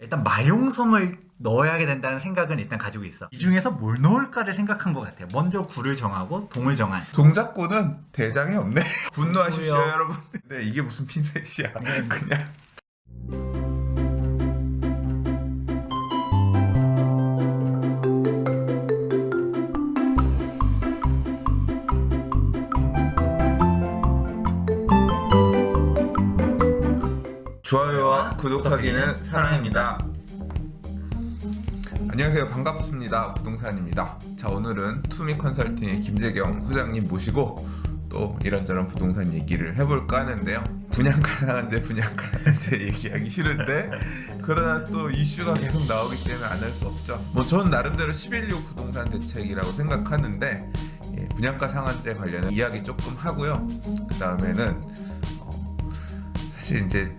일단 마용성을 넣어야 된다는 생각은 일단 가지고 있어. 이 중에서 뭘 넣을까를 생각한 것 같아요. 먼저 구를 정하고 동을 정한. 동작구는 대장이 없네. 분노하십시오 뭐요? 여러분. 근데 이게 무슨 핀셋이야. 그냥 좋아요와 구독하기는 사랑입니다. 안녕하세요. 반갑습니다. 부동산입니다. 자, 오늘은 투미 컨설팅의 김재경 후장님 모시고 또 이런저런 부동산 얘기를 해볼까 하는데요. 분양가 상한제 얘기하기 싫은데 그러나 또 이슈가 계속 나오기 때문에 안 할 수 없죠. 뭐 저는 나름대로 11.6 부동산 대책이라고 생각하는데 분양가 상한제 관련한 이야기 조금 하고요. 그 다음에는 사실 이제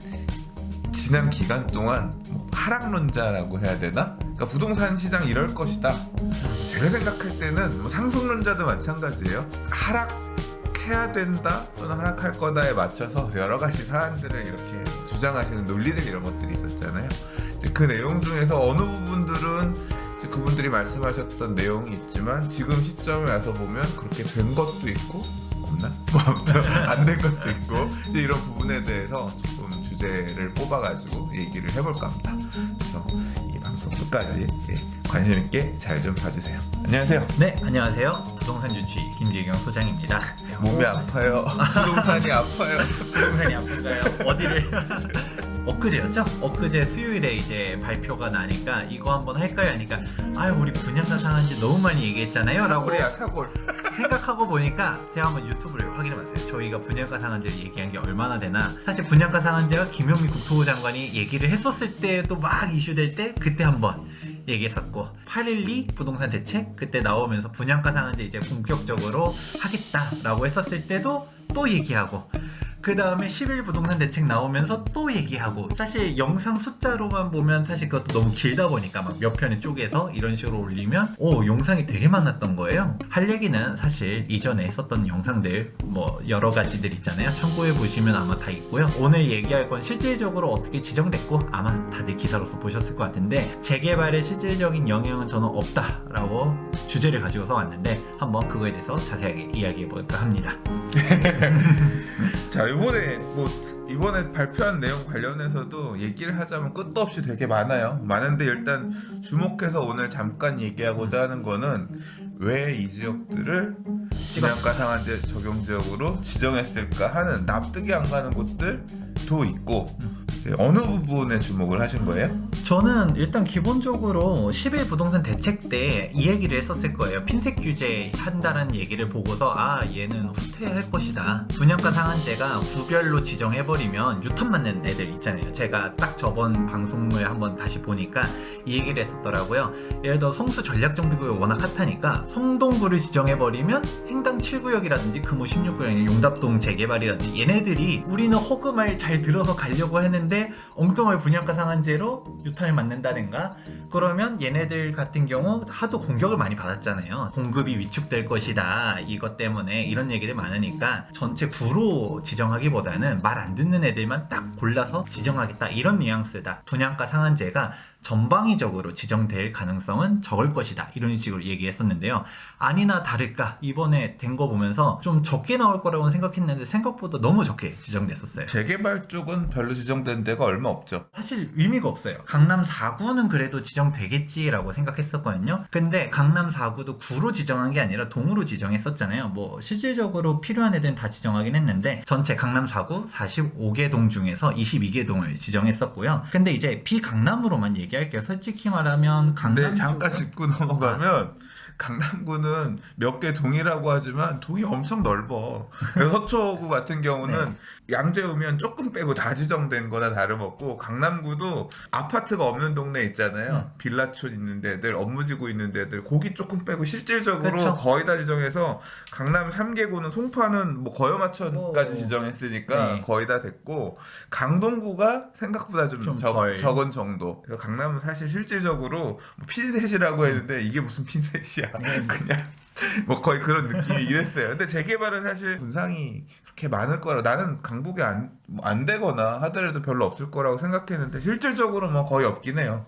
지난 기간 동안 하락론자라고 해야 되나? 그러니까 부동산 시장 이럴 것이다. 제가 생각할 때는 상승론자도 마찬가지예요. 하락해야 된다 또는 하락할 거다에 맞춰서 여러 가지 사안들을 이렇게 주장하시는 논리들 이런 것들이 있었잖아요. 그 내용 중에서 어느 부분들은 그분들이 말씀하셨던 내용이 있지만 지금 시점에 와서 보면 그렇게 된 것도 있고 없나? 안 된 것도 있고 이런 부분에 대해서 조금 주제를 뽑아가지고 얘기를 해볼까 합니다. 그래서 이 방송 끝까지 관심 있게 잘 좀 봐주세요. 안녕하세요. 네, 안녕하세요. 부동산 주치 김재경 소장입니다. 몸이 아파요. 부동산이 아파요. 부동산이 아픈가요? 어디를? 엊그제였죠? 엊그제 수요일에 이제 발표가 나니까 이거 한번 할까요? 하니까 아유 우리 분양가 상한제 너무 많이 얘기했잖아요 라고 사골이야 사골. 생각하고 보니까 제가 한번 유튜브를 확인해봤어요. 저희가 분양가 상한제를 얘기한 게 얼마나 되나. 사실 분양가 상한제가 김용민 국토부 장관이 얘기를 했었을 때도 막 이슈될 때 그때 한번 얘기했었고 812 부동산 대책 그때 나오면서 분양가 상한제 이제 본격적으로 하겠다라고 했었을 때도 또 얘기하고 그 다음에 11 부동산 대책 나오면서 또 얘기하고 사실 영상 숫자로만 보면 사실 그것도 너무 길다 보니까 막 몇 편에 쪼개서 이런 식으로 올리면 영상이 되게 많았던 거예요. 할 얘기는 사실 이전에 했었던 영상들 뭐 여러 가지들 있잖아요. 참고해 보시면 아마 다 있고요. 오늘 얘기할 건 실질적으로 어떻게 지정됐고 아마 다들 기사로서 보셨을 것 같은데 재개발에 실질적인 영향은 저는 없다라고 주제를 가지고서 왔는데 한번 그거에 대해서 자세하게 이야기해 볼까 합니다. 자, 이번에 발표한 내용 관련해서도 얘기를 하자면 끝도 없이 되게 많은데 일단 주목해서 오늘 잠깐 얘기하고자 하는 거는 왜 이 지역들을 분양가 상한제 적용 지역으로 지정했을까 하는 납득이 안 가는 곳들도 있고 이제 어느 부분에 주목을 하신 거예요? 저는 일단 기본적으로 11 부동산 대책 때 이 얘기를 했었을 거예요. 핀셋 규제 한다는 얘기를 보고서 얘는 후퇴할 것이다. 분양가 상한제가 구별로 지정해버리면 유탄 맞는 애들 있잖아요. 제가 딱 저번 방송을 한번 다시 보니까 이 얘기를 했었더라고요. 예를 들어 성수 전략정비구역 워낙 핫하니까 성동구를 지정해버리면 행당 7구역이라든지 금호 16구역 용답동 재개발이라든지 얘네들이 우리는 허그말 잘 들어서 가려고 했는데 엉뚱하게 분양가 상한제로 유탄을 맞는다든가 그러면 얘네들 같은 경우 하도 공격을 많이 받았잖아요. 공급이 위축될 것이다 이것 때문에 이런 얘기들 많으니까 전체 구로 지정하기보다는 말 안 듣는 애들만 딱 골라서 지정하겠다 이런 뉘앙스다. 분양가 상한제가 전방위적으로 지정될 가능성은 적을 것이다 이런 식으로 얘기했었는데요. 아니나 다를까 이번에 된 거 보면서 좀 적게 나올 거라고 생각했는데 생각보다 너무 적게 지정됐었어요. 재개발 쪽은 별로 지정된 데가 얼마 없죠. 사실 의미가 없어요. 강남 4구는 그래도 지정되겠지라고 생각했었거든요. 근데 강남 4구도 구로 지정한 게 아니라 동으로 지정했었잖아요. 뭐 실질적으로 필요한 애들은 다 지정하긴 했는데 전체 강남 4구 45개 동 중에서 22개 동을 지정했었고요. 근데 이제 비강남으로만 얘기할게요. 솔직히 말하면 강남 근데 잠깐 짚고 넘어가면 강남구는 몇 개 동이라고 하지만 동이 엄청 넓어. 그래서 서초구 같은 경우는 양재우면 조금 빼고 다 지정된 거나 다름없고 강남구도 아파트가 없는 동네 있잖아요. 빌라촌 있는 데들, 업무지구 있는 데들 거기 조금 빼고 실질적으로 그쵸. 거의 다 지정해서 강남 3개구는 송파는 뭐 거여마천까지 지정했으니까 네. 거의 다 됐고 강동구가 생각보다 좀 덜. 적은 정도. 그래서 강남은 사실 실질적으로 핀셋이라고 했는데 이게 무슨 핀셋이야. 그냥 뭐 거의 그런 느낌이긴 했어요. 근데 재개발은 사실 분상이 그렇게 많을 거라 나는 강북에 안 되거나 하더라도 별로 없을 거라고 생각했는데 실질적으로 뭐 거의 없긴 해요.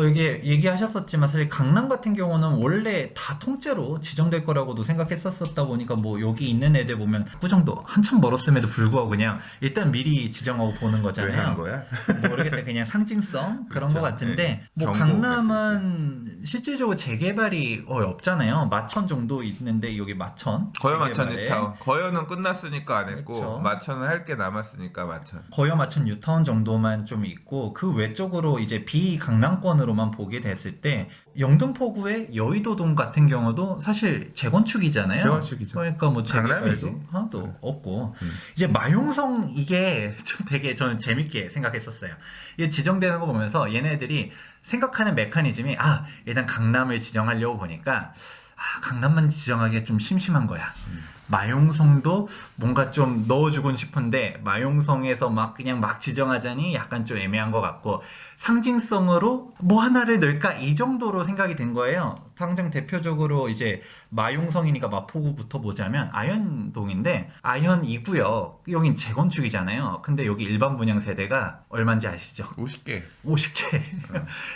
이게 얘기하셨었지만 사실 강남 같은 경우는 원래 다 통째로 지정될 거라고도 생각했었다 보니까 뭐 여기 있는 애들 보면 구정도 한참 멀었음에도 불구하고 그냥 일단 미리 지정하고 보는 왜 거잖아요. 하는 거야? 모르겠어요. 그냥 상징성 그런 그렇죠. 거 같은데 네. 뭐 경고 강남은 실질적으로 재개발이 거의 없잖아요. 마천 정도 있는데 여기 마천 거여 마천 재개발에. 뉴타운. 거여는 끝났으니까 안 했고 그렇죠. 마천은 할 게 남았으니까 마천. 거여 마천 뉴타운 정도만 좀 있고 그 외쪽으로 이제 비강남권으로만 보게 됐을 때 영등포구의 여의도동 같은 경우도 사실 재건축이잖아요. 재건축이죠. 그러니까 뭐 강남이지. 재개발도 하나도 없고 음. 이제 마용성 이게 좀 되게 저는 재밌게 생각했었어요. 이게 지정되는 거 보면서 얘네들이 생각하는 메커니즘이 일단 강남을 지정하려고 보니까 강남만 지정하기가 좀 심심한 거야. 마용성도 뭔가 좀 넣어주곤 싶은데 마용성에서 그냥 막 지정하자니 약간 좀 애매한 것 같고 상징성으로 뭐 하나를 넣을까 이 정도로 생각이 된 거예요. 당장 대표적으로 이제 마용성이니까 마포구부터 보자면 아현동인데 아현 2구역 여긴 재건축이잖아요. 근데 여기 일반 분양 세대가 얼마인지 아시죠? 50개. 50개.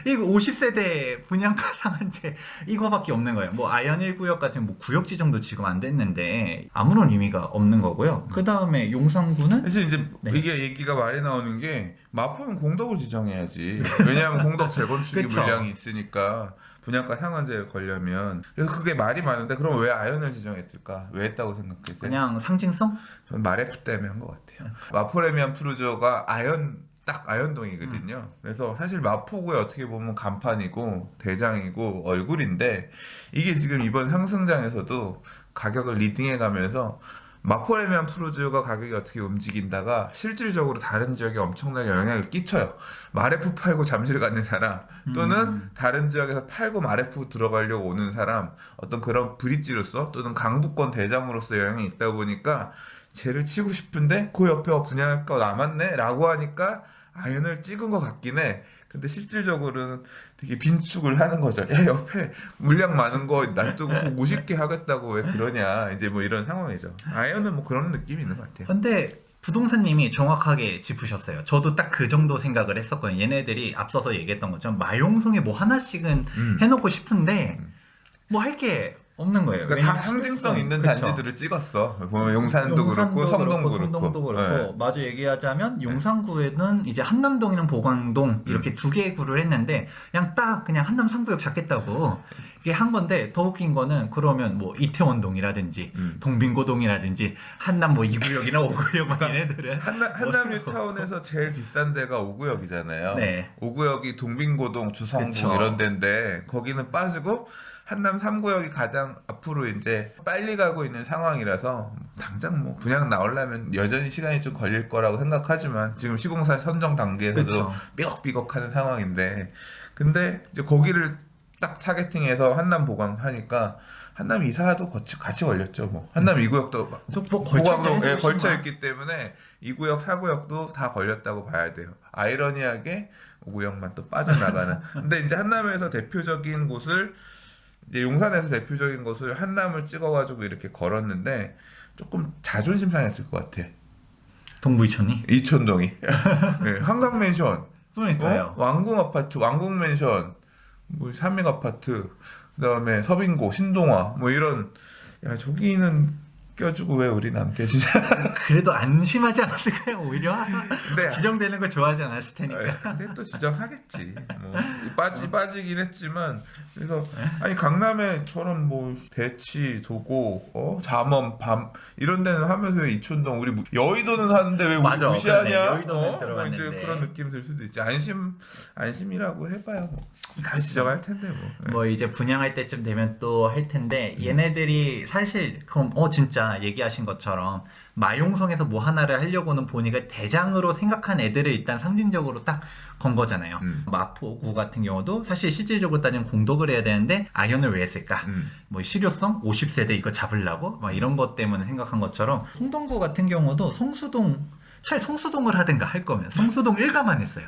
이거 50세대 분양가 상한제 이거밖에 없는 거예요. 뭐 아현 1구역 같은 뭐 구역 지정도 지금 안 됐는데 아무런 의미가 없는 거고요. 그 다음에 용산구는 사실 이제 네. 이게 얘기가 말이 나오는 게 마포는 공덕을 지정해야지. 왜냐하면 공덕 재건축이 그쵸. 물량이 있으니까 분양가 상한제에 걸려면. 그래서 그게 말이 많은데 그럼 왜 아현을 지정했을까? 왜 했다고 생각해요? 그냥 상징성? 저는 마레프 때문에 한 것 같아요. 마포레미안 푸르조가 딱 아현동이거든요. 그래서 사실 마포구에 어떻게 보면 간판이고 대장이고 얼굴인데 이게 지금 이번 상승장에서도 가격을 리딩해가면서 마포레미안 푸르지오가 가격이 어떻게 움직인다가 실질적으로 다른 지역에 엄청나게 영향을 끼쳐요. 마레프 팔고 잠실 가는 사람 또는 다른 지역에서 팔고 마레프 들어가려고 오는 사람 어떤 그런 브릿지로서 또는 강북권 대장으로서 영향이 있다 보니까 쟤를 치고 싶은데 그 옆에 분양할 거 남았네 라고 하니까 아연을 찍은 것 같긴 해. 근데 실질적으로는 되게 빈축을 하는 거죠. 야, 옆에 물량 많은 거 놔두고 50개 하겠다고 왜 그러냐. 이제 뭐 이런 상황이죠. 아연은 뭐 그런 느낌이 있는 것 같아요. 근데 부동산님이 정확하게 짚으셨어요. 저도 딱 그 정도 생각을 했었거든요. 얘네들이 앞서서 얘기했던 것처럼 마용성에 뭐 하나씩은 해놓고 싶은데 뭐 할 게 없는 거예요. 그러니까 다 상징성 있는 그쵸. 단지들을 찍었어. 보면 용산도 그렇고 성동도 그렇고. 성동도 그렇고. 네. 마저 얘기하자면 용산구에는 이제 한남동이랑 보광동 이렇게 두 개의 구를 했는데 그냥 한남 3구역 잡겠다고 이게 한 건데 더 웃긴 거는 그러면 뭐 이태원동이라든지 동빙고동이라든지 한남 뭐 2구역이나 5구역 얘네들은 한남 뉴타운에서 제일 비싼 데가 5구역이잖아요. 네. 5구역이 동빙고동, 주성동 그쵸. 이런 데인데 거기는 빠지고 한남 3구역이 가장 앞으로 이제 빨리 가고 있는 상황이라서 당장 뭐 분양 나오려면 여전히 시간이 좀 걸릴 거라고 생각하지만 지금 시공사 선정 단계에서도 그쵸. 삐걱삐걱하는 상황인데 근데 이제 거기를 딱 타겟팅해서 한남 보강하니까 한남 이사도 같이 걸렸죠. 뭐 한남 2구역도 뭐 걸쳐있잖아요. 걸쳐 있기 때문에 2구역, 4구역도 다 걸렸다고 봐야 돼요. 아이러니하게 5구역만 또 빠져나가는. 근데 이제 한남에서 대표적인 곳을 이제 용산에서 대표적인 곳을 한남을 찍어가지고 이렇게 걸었는데 조금 자존심 상했을 것 같아. 동부이촌이? 이촌동이. 네, 한강맨션, 그러니까요. 왕궁 아파트, 왕궁맨션, 뭐 삼익 아파트, 그다음에 서빙고, 신동아, 뭐 이런. 야 저기는 껴주고 왜 우리 남겨지냐. 그래도 안심하지 않았을까요? 오히려 근데 지정되는 걸 좋아하지 않았을 테니까. 근데 또 지정하겠지. 뭐 빠지긴 했지만 그래서 아니 강남에 저런 뭐 대치, 도고, 잠원, 밤 이런 데는 하면서 왜 이촌동 우리 여의도는 하는데 왜 우리 맞아, 무시하냐? 그러네. 여의도는 뭐 들어갔는데. 이제 그런 느낌 들 수도 있지. 안심이라고 해봐야 뭐 다 지정할 텐데 뭐. 뭐 이제 분양할 때쯤 되면 또 할 텐데 얘네들이 사실 그럼 진짜 얘기하신 것처럼 마용성에서 뭐 하나를 하려고는 보니까 대장으로 생각한 애들을 일단 상징적으로 딱 건 거잖아요. 마포구 같은 경우도 사실 실질적으로 따지면 공덕을 해야 되는데 아현을 왜 했을까? 뭐 실효성 50세대 이거 잡으려고 막 이런 것 때문에 생각한 것처럼 성동구 같은 경우도 성수동 차라리 성수동을 하든가 할 거면 성수동 1가만 했어요.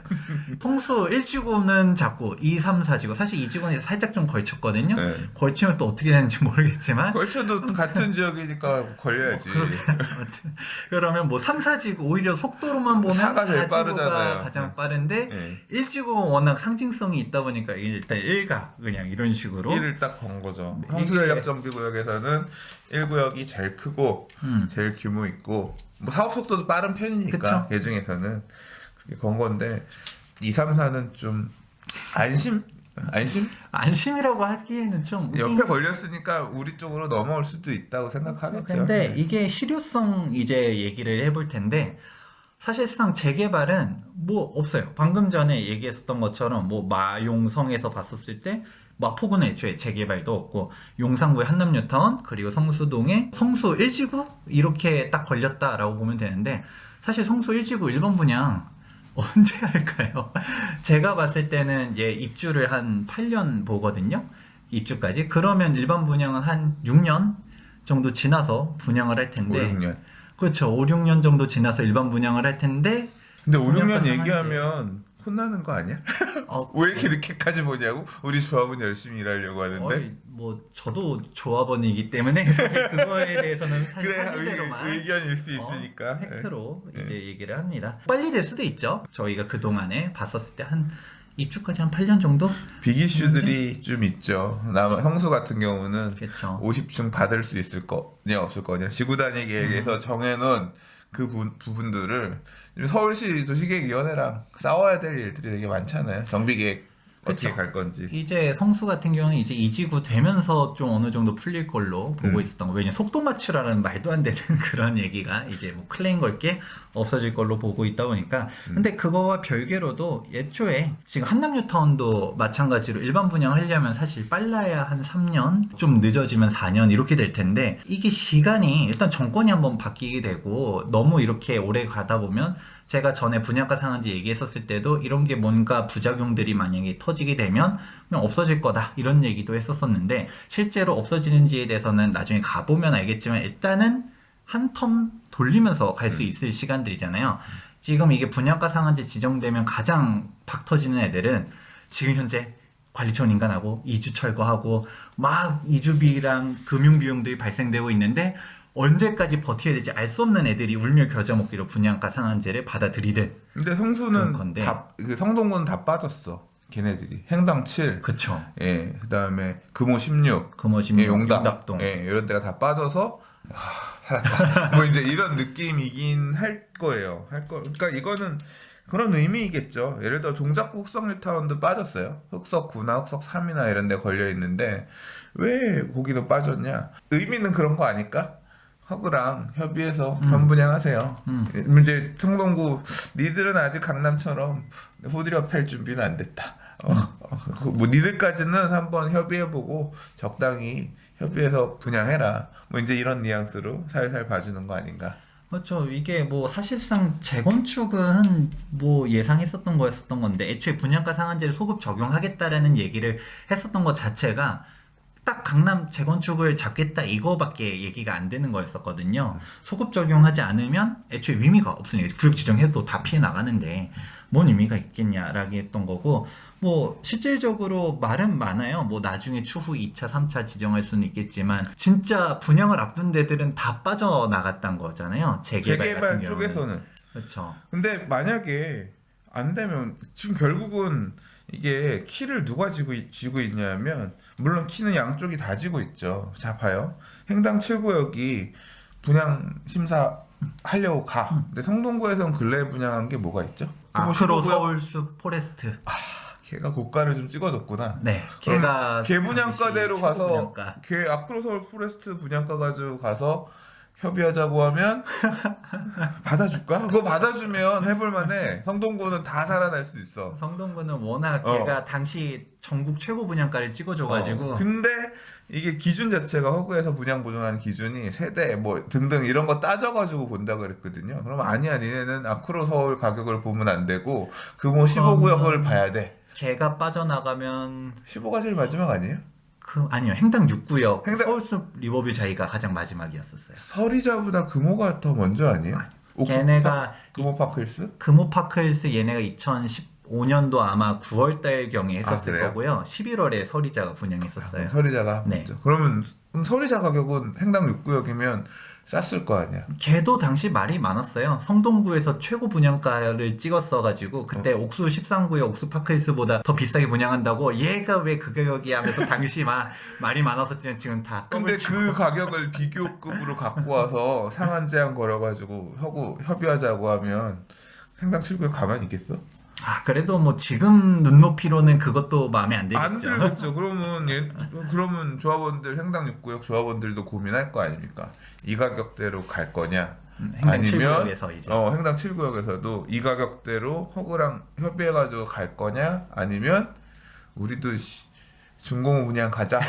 성수 1지구는 잡고 2, 3, 4지구 사실 2지구는 살짝 좀 걸쳤거든요. 네. 걸치면 또 어떻게 되는지 모르겠지만 걸쳐도 같은 지역이니까 걸려야지. 아무튼 그러면 뭐 3, 4지구 오히려 속도로만 보면 4가 제일 4지구가 빠르잖아요. 가장 빠른데 네. 1지구가 워낙 상징성이 있다 보니까 일단 1가 그냥 이런 식으로 1을 딱 건 거죠. 이게- 성수전력정비구역에서는 1구역이 제일 크고 제일 규모 있고 뭐 사업 속도도 빠른 편이니까 그쵸. 개중에서는 그렇게 건 건데 2, 3, 4는 좀 안심? 안심이라고 하기에는 좀 옆에 걸렸으니까 우리 쪽으로 넘어올 수도 있다고 생각하겠죠. 근데 네. 이게 실효성 이제 얘기를 해볼 텐데 사실상 재개발은 뭐 없어요. 방금 전에 얘기했었던 것처럼 뭐 마용성에서 봤었을 때 마포구는 애초에 재개발도 없고 용산구의 한남뉴타운 그리고 성수동의 성수 1지구 이렇게 딱 걸렸다라고 보면 되는데 사실 성수 1지구 1번 분양 언제 할까요? 제가 봤을 때는 얘 입주를 한 8년 보거든요. 입주까지. 그러면 일반 분양은 한 6년 정도 지나서 분양을 할 5, 텐데 6년. 그렇죠. 5, 6년 정도 지나서 일반 분양을 할 텐데 근데 5, 6년 분양가 얘기하면 혼나는 거 아니야? 왜 이렇게 늦게까지 보냐고? 우리 조합은 열심히 일하려고 하는데. 뭐 저도 조합원이기 때문에 사실 그거에 대해서는 사실 그래 사실대로만 의견일 수 있으니까. 팩트로 네. 이제 얘기를 합니다. 빨리 될 수도 있죠. 저희가 그 동안에 봤었을 때 한 입주까지 한 8년 정도? 빅 이슈들이 좀 있죠. 성수 같은 경우는 그렇죠. 50층 받을 수 있을 거냐 없을 거냐 지구 단위 계획에서 정해놓은 그 부분들을 서울시 도시계획위원회랑 싸워야 될 일들이 되게 많잖아요. 정비계획 어떻게 그쵸. 갈 건지. 이제 성수 같은 경우는 이제 2지구 되면서 좀 어느 정도 풀릴 걸로 보고 있었던 거. 왜냐면 속도 맞추라는 말도 안 되는 그런 얘기가 이제 뭐 클레임 걸게 없어질 걸로 보고 있다 보니까. 근데 그거와 별개로도 애초에 지금 한남뉴타운도 마찬가지로 일반 분양하려면 사실 빨라야 한 3년, 좀 늦어지면 4년 이렇게 될 텐데 이게 시간이 일단 정권이 한번 바뀌게 되고 너무 이렇게 오래 가다 보면 제가 전에 분양가 상한제 얘기했었을 때도 이런 게 뭔가 부작용들이 만약에 터지게 되면 그냥 없어질 거다 이런 얘기도 했었었는데 실제로 없어지는지에 대해서는 나중에 가보면 알겠지만 일단은 한 텀 돌리면서 갈 수 있을 시간들이잖아요. 지금 이게 분양가 상한제 지정되면 가장 박 터지는 애들은 지금 현재 관리처분 인간하고 이주 철거하고 막 이주비랑 금융비용들이 발생되고 있는데 언제까지 버텨야 될지 알 수 없는 애들이 울며 겨자 먹기로 분양가 상한제를 받아들이든. 근데 그런 성수는 건데. 그 성동구는 다 빠졌어. 걔네들이 행당 7, 그쵸. 예, 그다음에 금호 16, 금호심 예, 용답동. 예, 이런 데가 다 빠져서 살았다. 뭐 이제 이런 느낌이긴 할 거예요. 그러니까 이거는 그런 의미이겠죠. 예를 들어 동작구 흑석뉴타운도 빠졌어요. 흑석9나 흑석3이나 이런 데 걸려 있는데 왜 거기도 빠졌냐? 의미는 그런 거 아닐까? 허그랑 협의해서 선분양하세요. 이제 성동구 니들은 아직 강남처럼 후드려 팰 준비는 안 됐다. 뭐 니들까지는 한번 협의해보고 적당히 협의해서 분양해라. 뭐 이제 이런 뉘앙스로 살살 봐주는 거 아닌가? 그렇죠. 이게 뭐 사실상 재건축은 뭐 예상했었던 거였었던 건데 애초에 분양가 상한제를 소급 적용하겠다라는 얘기를 했었던 것 자체가 딱 강남 재건축을 잡겠다 이거밖에 얘기가 안 되는 거였었거든요. 소급 적용하지 않으면 애초에 의미가 없으니까 구역 지정해도 다 피해 나가는데 뭔 의미가 있겠냐라고 했던 거고 뭐 실질적으로 말은 많아요. 뭐 나중에 추후 2차, 3차 지정할 수는 있겠지만 진짜 분양을 앞둔 데들은 다 빠져나갔단 거잖아요. 재개발 같은 경우는. 쪽에서는. 그렇죠. 근데 만약에 안 되면 지금 결국은 이게 키를 누가 쥐고 있냐면 물론 키는 양쪽이 다 쥐고 있죠. 자 봐요. 행당 7구역이 분양 심사 하려고 가. 근데 성동구에서는 근래 분양한 게 뭐가 있죠? 아크로 서울숲 포레스트. 걔가 고가를 좀 찍어줬구나. 네. 걔가 걔 분양가대로 가서 분양가. 걔 아크로 서울 포레스트 분양가 가지고 가서 협의하자고 하면 받아줄까? 그거 받아주면 해볼만해. 성동구는 다 살아날 수 있어. 성동구는 워낙 걔가 당시 전국 최고 분양가를 찍어줘가지고. 근데 이게 기준 자체가 허그에서 분양 보증하는 기준이 세대 뭐 등등 이런 거 따져가지고 본다 그랬거든요. 그럼 아니야 니네는 아크로 서울 가격을 보면 안 되고 금호 15구역을 봐야 돼. 걔가 빠져나가면 15가 제일 마지막 아니에요? 아니요 행당 6구역 행당- 서울숲 리버뷰 자이가 가장 마지막이었었어요. 서리자보다 금호가 더 먼저 아니에요? 걔네가 금호파클스? 금호파클스 얘네가 2015년도 아마 9월달 경에 했었을 그래요? 거고요. 11월에 서리자가 분양했었어요. 서리자가 네. 있죠. 그럼 서리자 가격은 행당 6구역이면 쌌을 거 아니야. 걔도 당시 말이 많았어요. 성동구에서 최고 분양가를 찍었어가지고 그때 옥수 13구역 옥수 파클스보다 더 비싸게 분양한다고 얘가 왜 그 가격이야 하면서 당시 막 말이 많았었지만 지금 다 근데 껌을 치고. 그 가격을 비교급으로 갖고 와서 상한 제한 걸어가지고 협의하자고 하면 행당 7구역 가만히 있겠어? 그래도 뭐 지금 눈높이로는 그것도 마음에 안 안 들겠죠. 들겠죠. 그러면 조합원들 행당 6구역 조합원들도 고민할 거 아닙니까? 이 가격대로 갈 거냐? 행당 아니면 7구역에서 이제 행당 7구역에서도 이 가격대로 허그랑 협의해가지고 갈 거냐? 아니면 우리도 중공업 분양 가자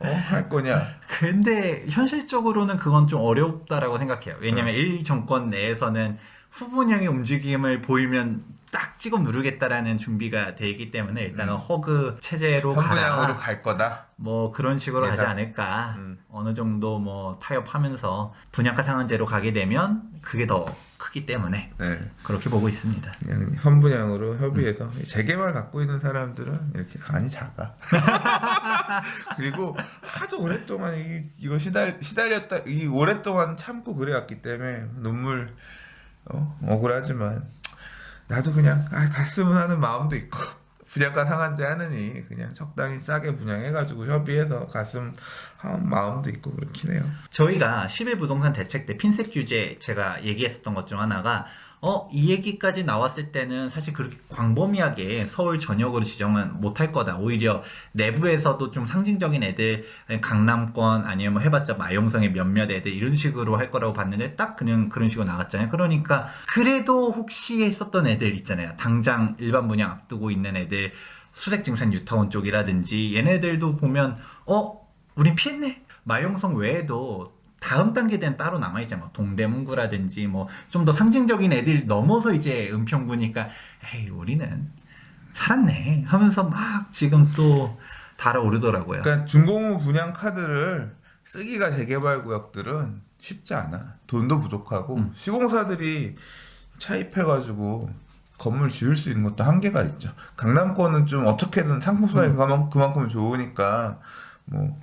할 거냐? 근데 현실적으로는 그건 좀 어렵다라고 생각해요. 왜냐면 1 정권 내에서는 후분양의 움직임을 보이면 딱 찍어 누르겠다라는 준비가 돼 있기 때문에 일단은 허그 체제로 현분양으로 가라. 갈 거다. 뭐 그런 식으로 하지 예상. 않을까. 음. 어느 정도 뭐 타협하면서 분양가 상한제로 가게 되면 그게 더 크기 때문에 네. 그렇게 보고 있습니다. 그냥 현분양으로 협의해서 재개발 갖고 있는 사람들은 이렇게 간이 작아. 그리고 하도 오랫동안 이거 시달렸다 이 오랫동안 참고 그래왔기 때문에 눈물 억울하지만 나도 그냥 갔으면 하는 마음도 있고 분양가 상한제 하느니 그냥 적당히 싸게 분양해가지고 협의해서 갔으면 하는 마음도 있고 그렇긴 해요. 저희가 11 부동산 대책 때 핀셋 규제 제가 얘기했었던 것 중 하나가 이 얘기까지 나왔을 때는 사실 그렇게 광범위하게 서울 전역으로 지정은 못할 거다. 오히려 내부에서도 좀 상징적인 애들, 아니면 강남권 아니면 뭐 해봤자 마용성의 몇몇 애들 이런 식으로 할 거라고 봤는데 딱 그냥 그런 식으로 나갔잖아요. 그러니까 그래도 혹시 했었던 애들 있잖아요. 당장 일반 분양 앞두고 있는 애들, 수색증산 뉴타운 쪽이라든지 얘네들도 보면 우린 피했네. 마용성 외에도 다음 단계 되는 따로 남아있잖아요. 동대문구라든지 뭐 좀 더 상징적인 애들 넘어서 이제 은평구니까 에이 우리는 살았네 하면서 막 지금 또 달아오르더라고요. 그러니까 중공업 분양 카드를 쓰기가 재개발 구역들은 쉽지 않아. 돈도 부족하고 시공사들이 차입해가지고 건물 지을 수 있는 것도 한계가 있죠. 강남권은 좀 어떻게든 상품성이 그만큼 좋으니까 뭐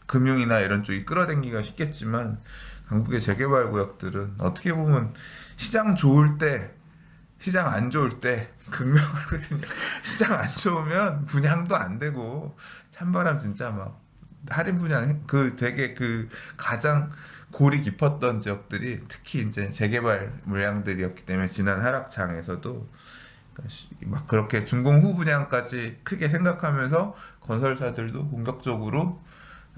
금융이나 이런 쪽이 끌어당기기가 쉽겠지만 강북의 재개발 구역들은 어떻게 보면 시장 좋을 때 시장 안 좋을 때 극명하거든요. 시장 안 좋으면 분양도 안 되고 찬바람 진짜 막 할인 분양 되게 가장 골이 깊었던 지역들이 특히 이제 재개발 물량들이었기 때문에 지난 하락장에서도 막 그렇게 준공 후 분양까지 크게 생각하면서 건설사들도 공격적으로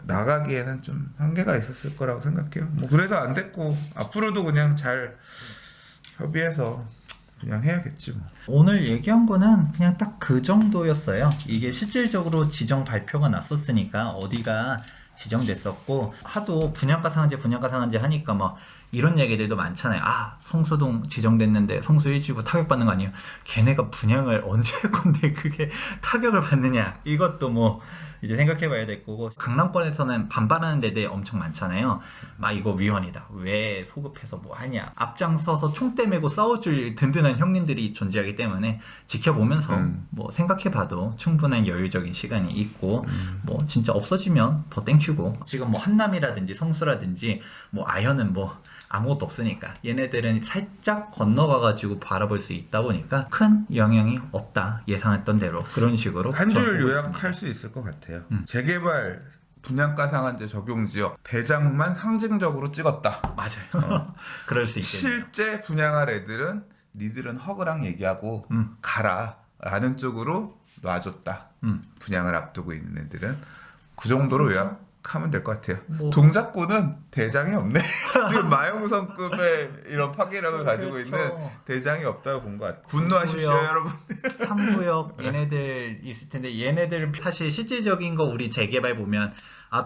나가기에는 좀 한계가 있었을 거라고 생각해요. 뭐 그래서 안 됐고 앞으로도 그냥 잘 협의해서 그냥 해야겠지 뭐. 오늘 얘기한 거는 그냥 딱 그 정도였어요. 이게 실질적으로 지정 발표가 났었으니까 어디가 지정됐었고 하도 분양가 상한제 하니까 막 이런 얘기들도 많잖아요. 성수동 지정됐는데 성수 1지구 타격받는 거 아니에요? 걔네가 분양을 언제 할 건데 그게 타격을 받느냐? 이것도 뭐 이제 생각해 봐야 될 거고 강남권에서는 반발하는 데들 엄청 많잖아요. 막 이거 위헌이다. 왜 소급해서 뭐 하냐? 앞장서서 총대 메고 싸워줄 든든한 형님들이 존재하기 때문에 지켜보면서 뭐 생각해 봐도 충분한 여유적인 시간이 있고 뭐 진짜 없어지면 더 땡큐고 지금 뭐 한남이라든지 성수라든지 뭐 아현은 뭐 아무것도 없으니까 얘네들은 살짝 건너가가지고 바라볼 수 있다 보니까 큰 영향이 없다 예상했던 대로 그런 식으로 한 줄 저는 보고 요약할 있습니다. 수 있을 것 같아요. 재개발 분양가 상한제 적용 지역 대장만 상징적으로 찍었다. 맞아요. 그럴 수 있겠네요. 실제 분양할 애들은 니들은 허그랑 얘기하고 가라 라는 쪽으로 놔줬다. 분양을 앞두고 있는 애들은 그 정도로 그렇죠. 요약하면 될 것 같아요. 뭐. 동작구는 대장이 없네. 지금 마용성급의 이런 파괴력을 가지고 그렇죠. 있는 대장이 없다고 본 것 같아요. 분노하십시오 여러분. 3구역 얘네들 있을 텐데 얘네들 사실 실질적인 거 우리 재개발 보면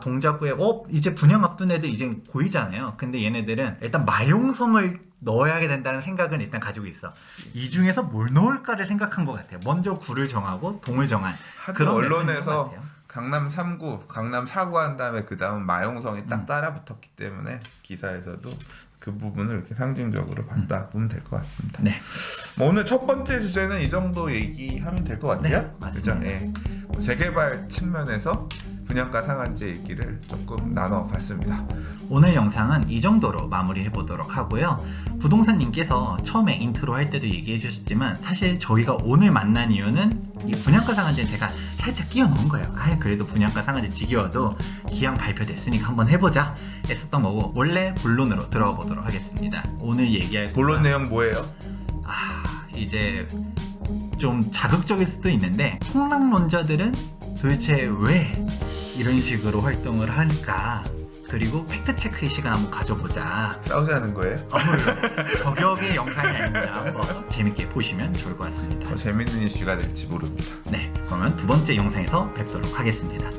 동작구에 이제 분양 앞둔 애들 이제 보이잖아요. 근데 얘네들은 일단 마용성을 넣어야 된다는 생각은 일단 가지고 있어. 이 중에서 뭘 넣을까를 생각한 것 같아요. 먼저 구를 정하고 동을 정한 하도 그런 언론에서 메커니즘 같아요. 강남 3구, 강남 4구 한 다음에 그 다음 마용성이 딱 따라 붙었기 때문에 기사에서도 그 부분을 이렇게 상징적으로 봤다 보면 될 것 같습니다. 네. 뭐 오늘 첫 번째 주제는 이 정도 얘기하면 될 것 같아요. 네, 맞습니다. 그죠? 예. 뭐 재개발 측면에서 분양가 상한제 얘기를 조금 나눠봤습니다. 오늘 영상은 이 정도로 마무리해 보도록 하고요. 부동산님께서 처음에 인트로 할 때도 얘기해 주셨지만 사실 저희가 오늘 만난 이유는 이 분양가 상한제는 제가 살짝 끼워 넣은 거예요. 그래도 분양가 상한제 지겨워도 기왕 발표됐으니까 한번 해보자 했었던 거고, 원래 본론으로 들어가 보도록 하겠습니다. 오늘 얘기할 본론 내용 뭐예요? 이제 좀 자극적일 수도 있는데, 폭락론자들은 도대체 왜 이런 식으로 활동을 할까? 그리고 팩트체크의 시간 한번 가져보자. 싸우자는 거예요? 저격의 영상이 아닙니다. 한번 재밌게 보시면 좋을 것 같습니다. 더 재밌는 이슈가 될지 모릅니다. 네, 그러면 두 번째 영상에서 뵙도록 하겠습니다.